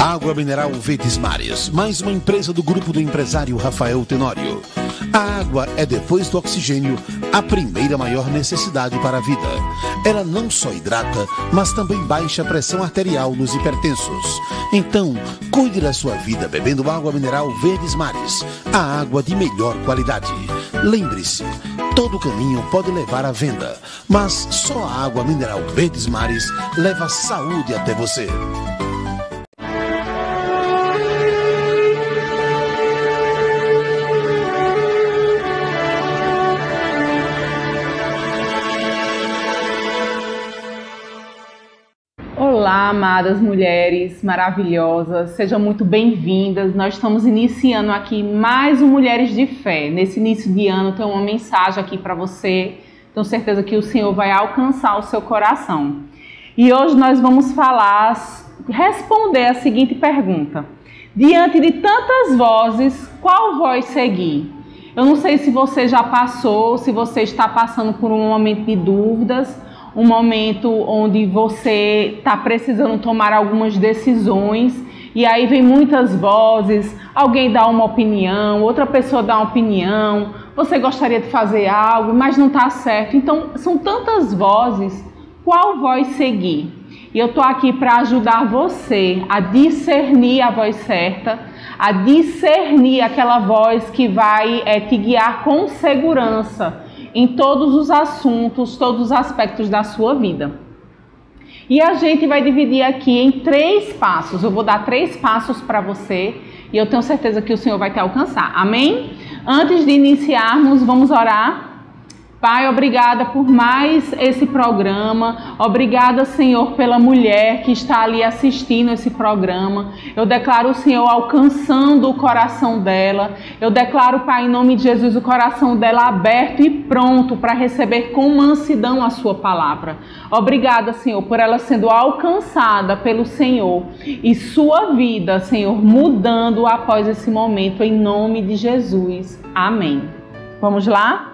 Água mineral Verdes Mares, mais uma empresa do grupo do empresário Rafael Tenório. A água é, depois do oxigênio, a primeira maior necessidade para a vida. Ela não só hidrata, mas também baixa a pressão arterial nos hipertensos. Então, cuide da sua vida bebendo água mineral Verdes Mares, a água de melhor qualidade. Lembre-se, todo caminho pode levar à venda, mas só a água mineral Verdes Mares leva saúde até você. Olá, amadas mulheres maravilhosas, sejam muito bem-vindas. Nós estamos iniciando aqui mais um Mulheres de Fé. Nesse início de ano tem uma mensagem aqui para você. Tenho certeza que o Senhor vai alcançar o seu coração. E hoje nós vamos responder a seguinte pergunta: diante de tantas vozes, qual voz seguir? Eu não sei se você já passou, se você está passando por um momento de dúvidas, um momento onde você está precisando tomar algumas decisões e aí vem muitas vozes, alguém dá uma opinião, outra pessoa dá uma opinião, você gostaria de fazer algo, mas não está certo. Então, são tantas vozes, qual voz seguir? E eu estou aqui para ajudar você a discernir a voz certa, a discernir aquela voz que vai te guiar com segurança em todos os assuntos, todos os aspectos da sua vida. E a gente vai dividir aqui em 3 passos. Eu vou dar 3 passos para você e eu tenho certeza que o Senhor vai te alcançar. Amém? Antes de iniciarmos, vamos orar. Pai, obrigada por mais esse programa. Obrigada, Senhor, pela mulher que está ali assistindo esse programa. Eu declaro o Senhor alcançando o coração dela. Eu declaro, Pai, em nome de Jesus, o coração dela aberto e pronto para receber com mansidão a sua palavra. Obrigada, Senhor, por ela sendo alcançada pelo Senhor e sua vida, Senhor, mudando após esse momento, em nome de Jesus. Amém. Vamos lá?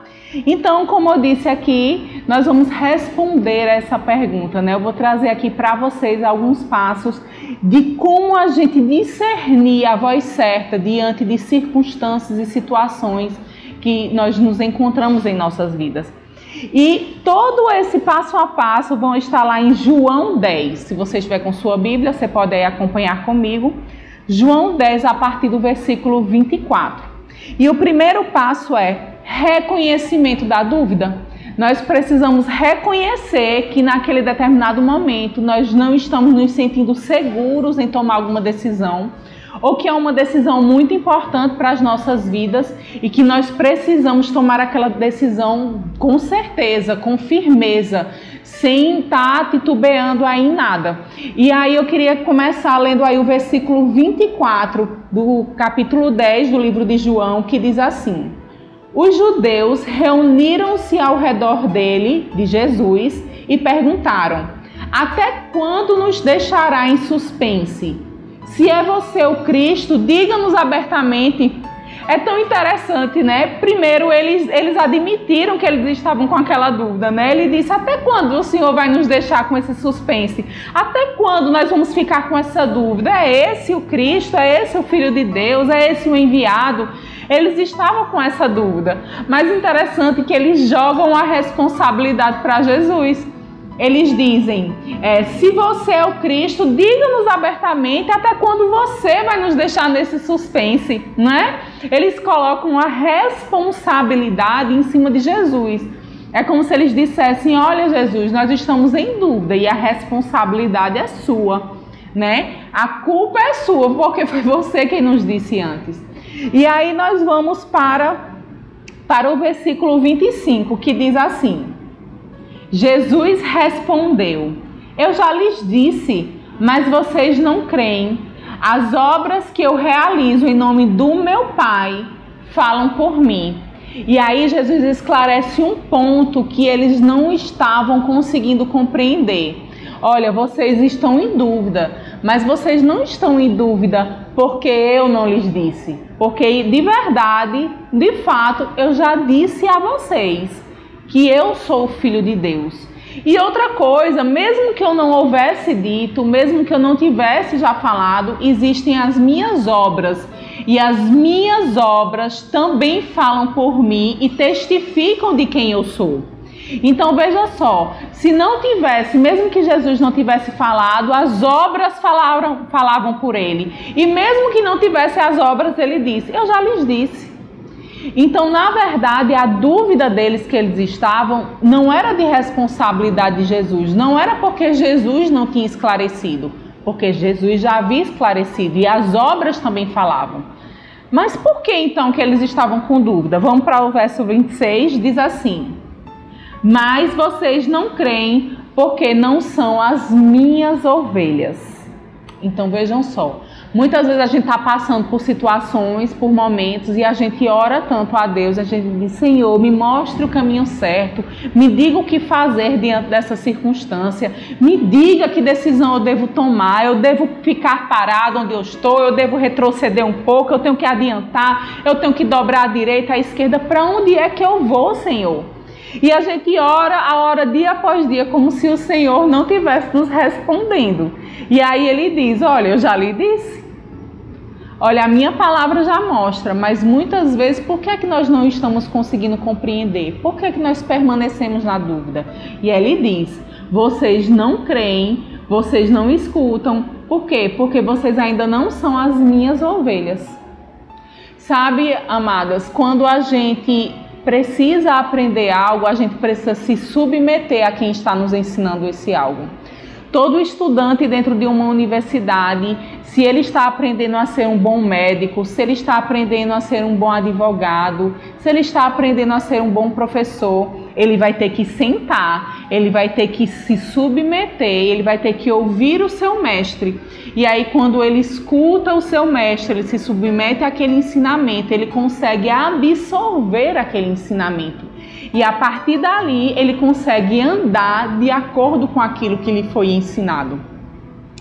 Então, como eu disse aqui, nós vamos responder essa pergunta, né? Eu vou trazer aqui para vocês alguns passos de como a gente discernir a voz certa diante de circunstâncias e situações que nós nos encontramos em nossas vidas. E todo esse passo a passo vão estar lá em João 10. Se você estiver com sua Bíblia, você pode aí acompanhar comigo. João 10, a partir do versículo 24. E o primeiro passo é reconhecimento da dúvida. Nós precisamos reconhecer que naquele determinado momento nós não estamos nos sentindo seguros em tomar alguma decisão, ou que é uma decisão muito importante para as nossas vidas e que nós precisamos tomar aquela decisão com certeza, com firmeza, sem estar titubeando aí em nada. E aí eu queria começar lendo aí o versículo 24 do capítulo 10 do livro de João, que diz assim: os judeus reuniram-se ao redor dele, de Jesus, e perguntaram: até quando nos deixará em suspense? Se é você o Cristo, diga-nos abertamente. É tão interessante, né? Primeiro, eles admitiram que eles estavam com aquela dúvida, né? Ele disse: até quando o Senhor vai nos deixar com esse suspense? Até quando nós vamos ficar com essa dúvida? É esse o Cristo? É esse o Filho de Deus? É esse o enviado? Eles estavam com essa dúvida. Mas interessante que eles jogam a responsabilidade para Jesus. Eles dizem: se você é o Cristo, diga-nos abertamente até quando você vai nos deixar nesse suspense, não é? Eles colocam a responsabilidade em cima de Jesus. É como se eles dissessem: olha, Jesus, nós estamos em dúvida e a responsabilidade é sua, né? A culpa é sua, porque foi você quem nos disse antes. E aí nós vamos para o versículo 25, que diz assim: Jesus respondeu: eu já lhes disse, mas vocês não creem. As obras que eu realizo em nome do meu Pai falam por mim. E aí Jesus esclarece um ponto que eles não estavam conseguindo compreender. Olha, vocês estão em dúvida, mas vocês não estão em dúvida porque eu não lhes disse. Porque de verdade, de fato, eu já disse a vocês que eu sou o Filho de Deus. E outra coisa, mesmo que eu não houvesse dito, mesmo que eu não tivesse já falado, existem as minhas obras. E as minhas obras também falam por mim e testificam de quem eu sou. Então veja só, se não tivesse, mesmo que Jesus não tivesse falado, as obras falavam por ele. E mesmo que não tivesse as obras, ele disse, eu já lhes disse. Então, na verdade, a dúvida deles que eles estavam não era de responsabilidade de Jesus, não era porque Jesus não tinha esclarecido, porque Jesus já havia esclarecido e as obras também falavam. Mas por que então que eles estavam com dúvida? Vamos para o verso 26, diz assim: mas vocês não creem porque não são as minhas ovelhas. Então vejam só, muitas vezes a gente está passando por situações, por momentos, e a gente ora tanto a Deus, a gente diz, Senhor, me mostre o caminho certo, me diga o que fazer diante dessa circunstância, me diga que decisão eu devo tomar, eu devo ficar parado onde eu estou, eu devo retroceder um pouco, eu tenho que adiantar, eu tenho que dobrar à direita, à esquerda, para onde é que eu vou, Senhor? E a gente ora dia após dia, como se o Senhor não estivesse nos respondendo. E aí ele diz, olha, eu já lhe disse. Olha, a minha palavra já mostra, mas muitas vezes, por que é que nós não estamos conseguindo compreender? Por que é que nós permanecemos na dúvida? E ele diz, vocês não creem, vocês não escutam. Por quê? Porque vocês ainda não são as minhas ovelhas. Sabe, amadas, quando a gente precisa aprender algo, a gente precisa se submeter a quem está nos ensinando esse algo. Todo estudante dentro de uma universidade, se ele está aprendendo a ser um bom médico, se ele está aprendendo a ser um bom advogado, se ele está aprendendo a ser um bom professor, ele vai ter que sentar, ele vai ter que se submeter, ele vai ter que ouvir o seu mestre. E aí, quando ele escuta o seu mestre, ele se submete àquele ensinamento, ele consegue absorver aquele ensinamento. E a partir dali, ele consegue andar de acordo com aquilo que lhe foi ensinado.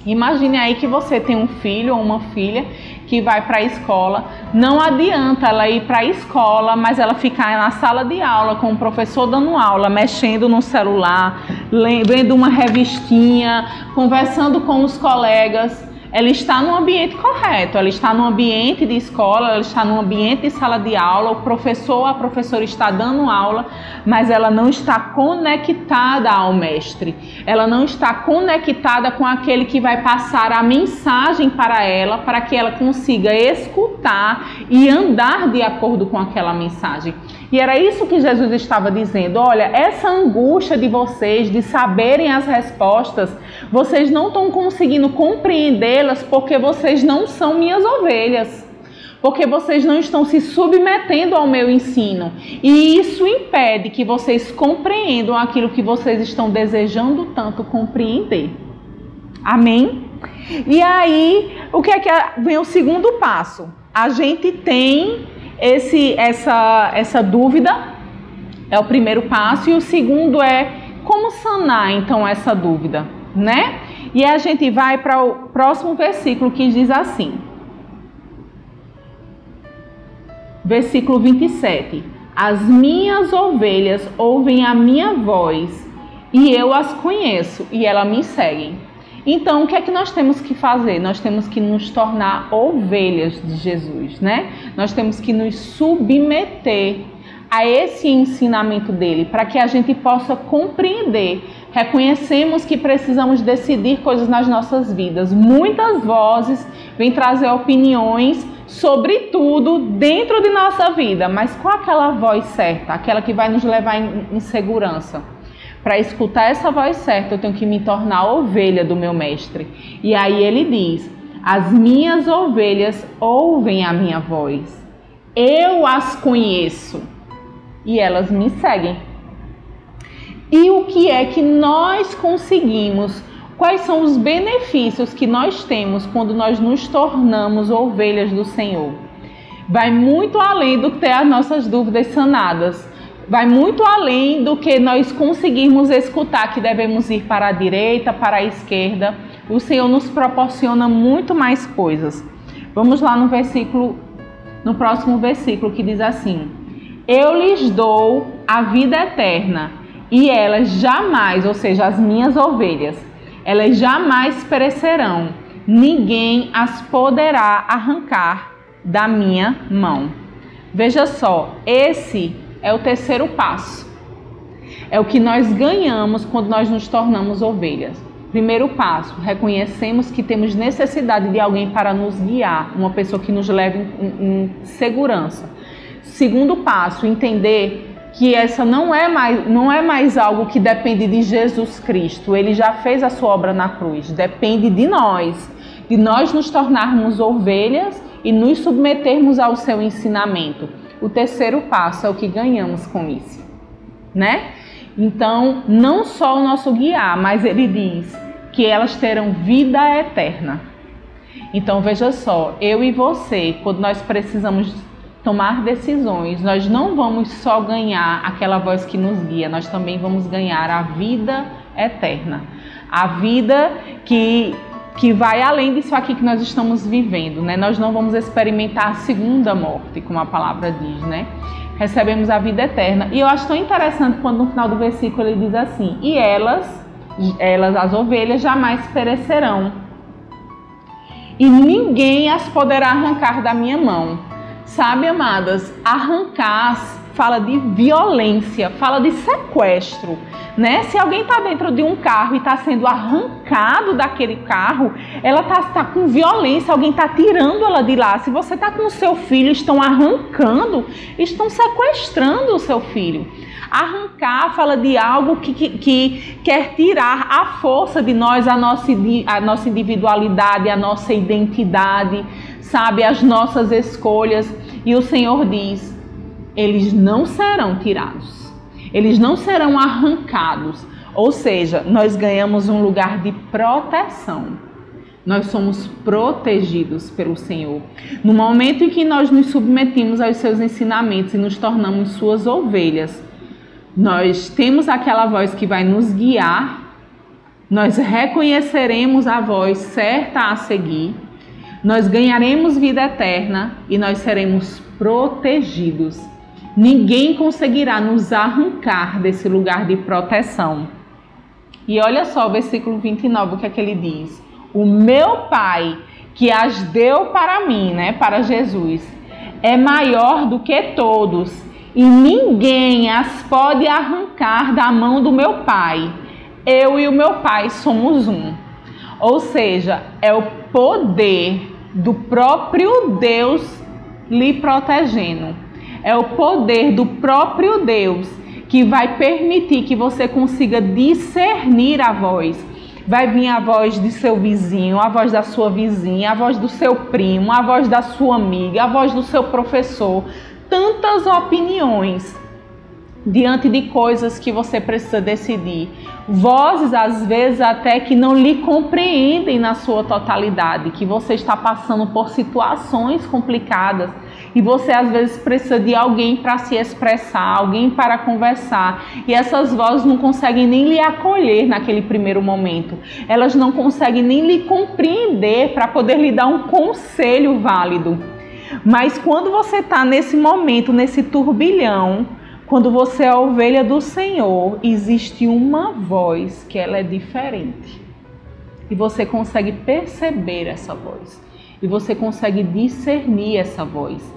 Imagine aí que você tem um filho ou uma filha que vai para a escola. Não adianta ela ir para a escola, mas ela ficar na sala de aula com o professor dando aula, mexendo no celular, lendo uma revistinha, conversando com os colegas. Ela está no ambiente correto, ela está no ambiente de escola, ela está no ambiente de sala de aula, o professor ou a professora está dando aula, mas ela não está conectada ao mestre. Ela não está conectada com aquele que vai passar a mensagem para ela, para que ela consiga escutar e andar de acordo com aquela mensagem. E era isso que Jesus estava dizendo, olha, essa angústia de vocês, de saberem as respostas, vocês não estão conseguindo compreendê-las porque vocês não são minhas ovelhas, porque vocês não estão se submetendo ao meu ensino. E isso impede que vocês compreendam aquilo que vocês estão desejando tanto compreender. Amém? E aí, o que é que vem o segundo passo? A gente tem essa dúvida, é o primeiro passo, e o segundo é como sanar então essa dúvida, né? E a gente vai para o próximo versículo que diz assim, versículo 27, as minhas ovelhas ouvem a minha voz e eu as conheço e elas me seguem. Então, o que é que nós temos que fazer? Nós temos que nos tornar ovelhas de Jesus, né? Nós temos que nos submeter a esse ensinamento dele, para que a gente possa compreender. Reconhecemos que precisamos decidir coisas nas nossas vidas. Muitas vozes vêm trazer opiniões sobre tudo dentro de nossa vida, mas qual aquela voz certa? Aquela que vai nos levar em segurança. Para escutar essa voz certa, eu tenho que me tornar ovelha do meu mestre. E aí ele diz, as minhas ovelhas ouvem a minha voz. Eu as conheço e elas me seguem. E o que é que nós conseguimos? Quais são os benefícios que nós temos quando nós nos tornamos ovelhas do Senhor? Vai muito além do que ter as nossas dúvidas sanadas. Vai muito além do que nós conseguirmos escutar que devemos ir para a direita, para a esquerda. O Senhor nos proporciona muito mais coisas. Vamos lá no próximo versículo que diz assim: eu lhes dou a vida eterna e elas jamais, ou seja, as minhas ovelhas, elas jamais perecerão, ninguém as poderá arrancar da minha mão. Veja só, esse é o terceiro passo. É o que nós ganhamos quando nós nos tornamos ovelhas. Primeiro passo, reconhecemos que temos necessidade de alguém para nos guiar, uma pessoa que nos leve em segurança. Segundo passo, entender que essa não é mais algo que depende de Jesus Cristo. Ele já fez a sua obra na cruz. Depende de nós nos tornarmos ovelhas e nos submetermos ao seu ensinamento. O terceiro passo é o que ganhamos com isso, né? Então, não só o nosso guiar, mas ele diz que elas terão vida eterna. Então, veja só, eu e você, quando nós precisamos tomar decisões, nós não vamos só ganhar aquela voz que nos guia, nós também vamos ganhar a vida eterna. A vida que vai além disso aqui que nós estamos vivendo, né? Nós não vamos experimentar a segunda morte, como a palavra diz, né? Recebemos a vida eterna. E eu acho tão interessante quando no final do versículo ele diz assim: e elas, as ovelhas, jamais perecerão, e ninguém as poderá arrancar da minha mão. Sabe, amadas, arrancar fala de violência, fala de sequestro, né? Se alguém está dentro de um carro e está sendo arrancado daquele carro, ela está com violência, alguém está tirando ela de lá. Se você está com o seu filho, estão arrancando, estão sequestrando o seu filho. Arrancar fala de algo que quer tirar a força de nós, a nossa individualidade, a nossa identidade, sabe, as nossas escolhas. E o Senhor diz: eles não serão tirados, eles não serão arrancados. Ou seja, nós ganhamos um lugar de proteção. Nós somos protegidos pelo Senhor. No momento em que nós nos submetemos aos seus ensinamentos e nos tornamos suas ovelhas, nós temos aquela voz que vai nos guiar, nós reconheceremos a voz certa a seguir, nós ganharemos vida eterna e nós seremos protegidos. Ninguém conseguirá nos arrancar desse lugar de proteção. E olha só o versículo 29, o que é que ele diz? O meu Pai, que as deu para mim, né, para Jesus, é maior do que todos, e ninguém as pode arrancar da mão do meu Pai. Eu e o meu Pai somos um. Ou seja, é o poder do próprio Deus lhe protegendo. É o poder do próprio Deus que vai permitir que você consiga discernir a voz. Vai vir a voz de seu vizinho, a voz da sua vizinha, a voz do seu primo, a voz da sua amiga, a voz do seu professor. Tantas opiniões diante de coisas que você precisa decidir. Vozes, às vezes, até que não lhe compreendem na sua totalidade, que você está passando por situações complicadas e você, às vezes, precisa de alguém para se expressar, alguém para conversar, e essas vozes não conseguem nem lhe acolher naquele primeiro momento. Elas não conseguem nem lhe compreender para poder lhe dar um conselho válido. Mas quando você está nesse momento, nesse turbilhão, quando você é a ovelha do Senhor, existe uma voz que ela é diferente. E você consegue perceber essa voz. E você consegue discernir essa voz.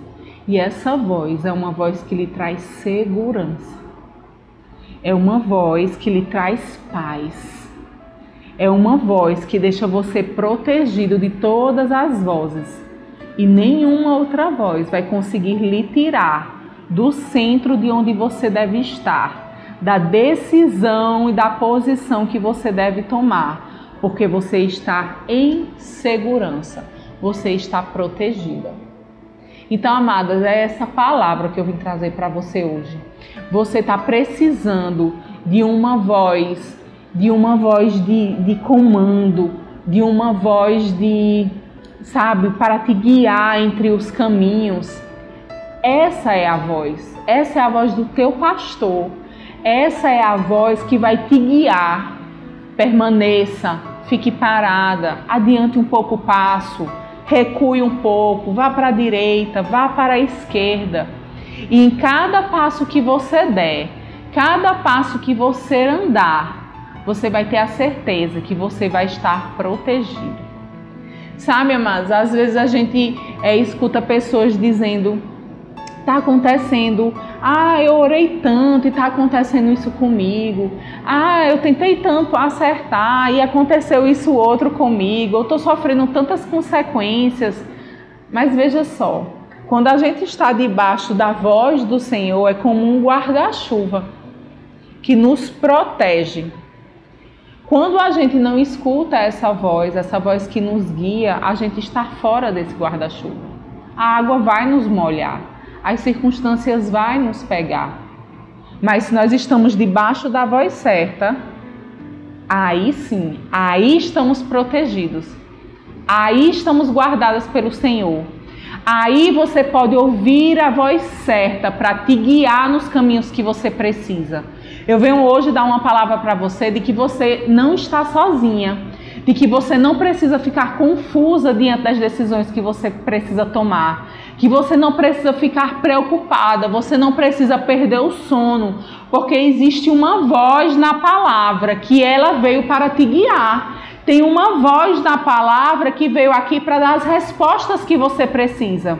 E essa voz é uma voz que lhe traz segurança. É uma voz que lhe traz paz. É uma voz que deixa você protegido de todas as vozes. E nenhuma outra voz vai conseguir lhe tirar do centro de onde você deve estar, da decisão e da posição que você deve tomar, porque você está em segurança, você está protegida. Então, amadas, é essa palavra que eu vim trazer para você hoje. Você está precisando de uma voz de comando, de uma voz para te guiar entre os caminhos. Essa é a voz do teu pastor, essa é a voz que vai te guiar. Permaneça, fique parada, adiante um pouco o passo, recue um pouco, vá para a direita, vá para a esquerda. E em cada passo que você der, Cada passo que você andar, você vai ter a certeza que você vai estar protegido. Sabe, amados, às vezes a gente escuta pessoas dizendo: está acontecendo, eu orei tanto e está acontecendo isso comigo, eu tentei tanto acertar e aconteceu isso outro comigo, eu estou sofrendo tantas consequências. Mas veja só, quando a gente está debaixo da voz do Senhor, é como um guarda-chuva que nos protege. Quando a gente não escuta essa voz que nos guia, a gente está fora desse guarda-chuva. A água vai nos molhar, as circunstâncias vão nos pegar. Mas se nós estamos debaixo da voz certa, aí sim, aí estamos protegidos. Aí estamos guardados pelo Senhor. Aí você pode ouvir a voz certa para te guiar nos caminhos que você precisa. Eu venho hoje dar uma palavra para você de que você não está sozinha, de que você não precisa ficar confusa diante das decisões que você precisa tomar, que você não precisa ficar preocupada, você não precisa perder o sono, porque existe uma voz na palavra que ela veio para te guiar. Tem uma voz na palavra que veio aqui para dar as respostas que você precisa.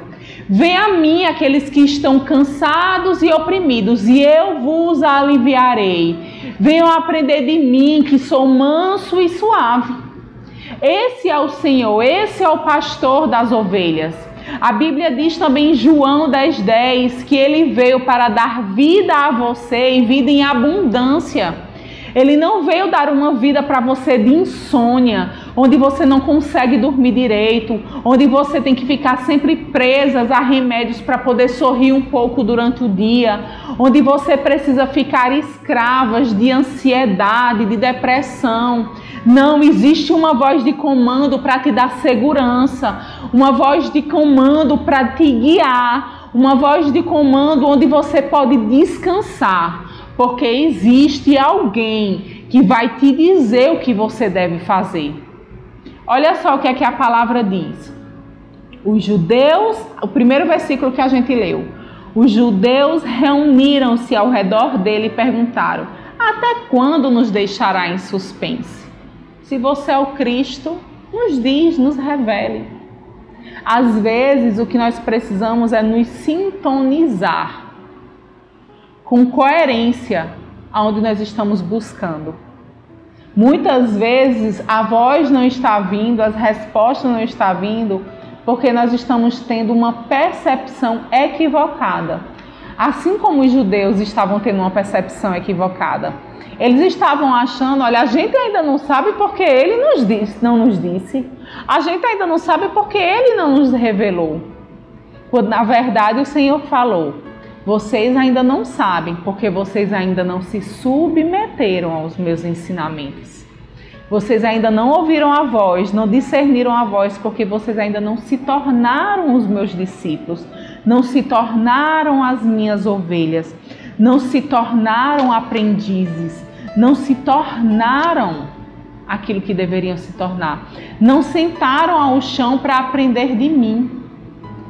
Venha a mim aqueles que estão cansados e oprimidos, e eu vos aliviarei. Venham aprender de mim, que sou manso e suave. Esse é o Senhor, esse é o pastor das ovelhas. A Bíblia diz também em João 10:10 que ele veio para dar vida a você e vida em abundância. Ele não veio dar uma vida para você de insônia, onde você não consegue dormir direito, onde você tem que ficar sempre presas a remédios para poder sorrir um pouco durante o dia, onde você precisa ficar escravas de ansiedade, de depressão. Não, existe uma voz de comando para te dar segurança, uma voz de comando para te guiar, uma voz de comando onde você pode descansar. Porque existe alguém que vai te dizer o que você deve fazer. Olha só o que é que a palavra diz. Os judeus, o primeiro versículo que a gente leu. Os judeus reuniram-se ao redor dele e perguntaram: até quando nos deixará em suspense? Se você é o Cristo, nos diz, nos revele. Às vezes o que nós precisamos é nos sintonizar com coerência aonde nós estamos buscando. Muitas vezes a voz não está vindo, as respostas não estão vindo, porque nós estamos tendo uma percepção equivocada. Assim como os judeus estavam tendo uma percepção equivocada. Eles estavam achando, olha, a gente ainda não sabe porque ele não nos disse. A gente ainda não sabe porque ele não nos revelou. Quando na verdade o Senhor falou: vocês ainda não sabem, porque vocês ainda não se submeteram aos meus ensinamentos. Vocês ainda não ouviram a voz, não discerniram a voz, porque vocês ainda não se tornaram os meus discípulos, não se tornaram as minhas ovelhas, não se tornaram aprendizes, não se tornaram aquilo que deveriam se tornar. Não sentaram ao chão para aprender de mim.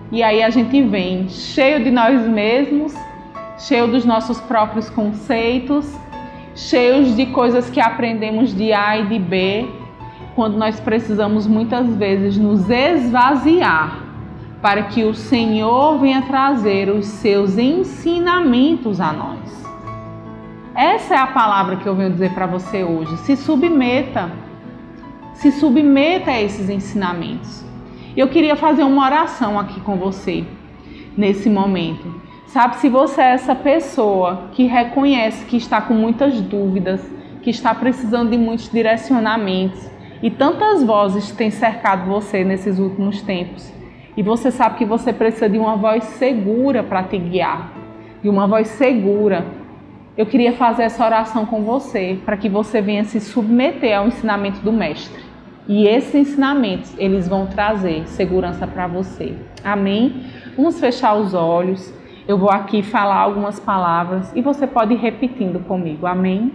E aí a gente vem cheio de nós mesmos, cheio dos nossos próprios conceitos, cheios de coisas que aprendemos de A e de B, quando nós precisamos muitas vezes nos esvaziar para que o Senhor venha trazer os seus ensinamentos a nós. Essa é a palavra que eu venho dizer para você hoje. Se submeta a esses ensinamentos. Eu queria fazer uma oração aqui com você, nesse momento. Sabe, se você é essa pessoa que reconhece que está com muitas dúvidas, que está precisando de muitos direcionamentos, e tantas vozes têm cercado você nesses últimos tempos, e você sabe que você precisa de uma voz segura para te guiar, de uma voz segura, eu queria fazer essa oração com você, para que você venha se submeter ao ensinamento do Mestre. E esses ensinamentos, eles vão trazer segurança para você. Amém? Vamos fechar os olhos. Eu vou aqui falar algumas palavras e você pode ir repetindo comigo. Amém?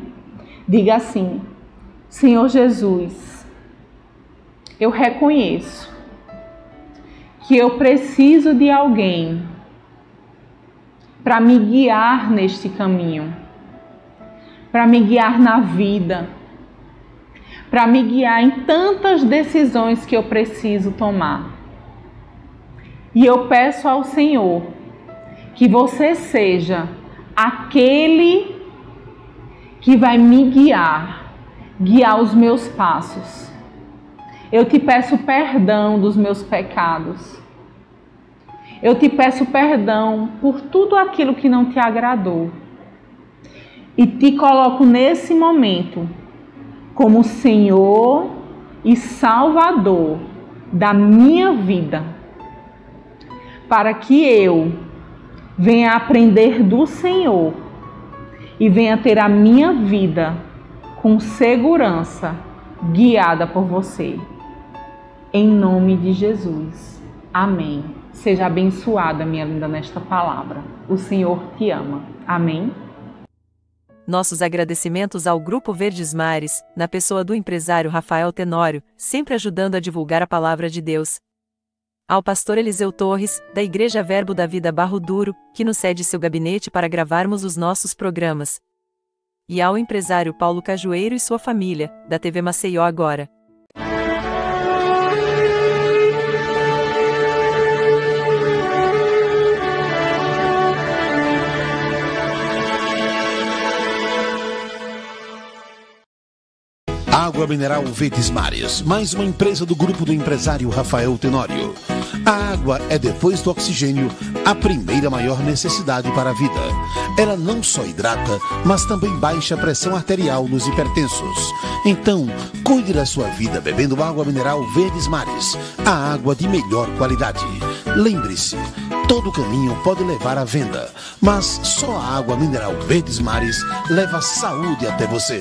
Diga assim: Senhor Jesus, eu reconheço que eu preciso de alguém para me guiar neste caminho. para me guiar na vida, para me guiar em tantas decisões que eu preciso tomar. E eu peço ao Senhor que você seja aquele que vai me guiar os meus passos. Eu te peço perdão dos meus pecados. Eu te peço perdão por tudo aquilo que não te agradou. E te coloco nesse momento como Senhor e Salvador da minha vida, para que eu venha aprender do Senhor e venha ter a minha vida com segurança, guiada por você. Em nome de Jesus. Amém. Seja abençoada, minha linda, nesta palavra. O Senhor te ama. Amém. Nossos agradecimentos ao Grupo Verdes Mares, na pessoa do empresário Rafael Tenório, sempre ajudando a divulgar a palavra de Deus. Ao pastor Eliseu Torres, da Igreja Verbo da Vida Barro Duro, que nos cede seu gabinete para gravarmos os nossos programas. E ao empresário Paulo Cajueiro e sua família, da TV Maceió Agora. Água mineral Verdes Mares, mais uma empresa do grupo do empresário Rafael Tenório. A água é, depois do oxigênio, a primeira maior necessidade para a vida. Ela não só hidrata, mas também baixa a pressão arterial nos hipertensos. Então, cuide da sua vida bebendo água mineral Verdes Mares, a água de melhor qualidade. Lembre-se, todo caminho pode levar à venda, mas só a água mineral Verdes Mares leva saúde até você.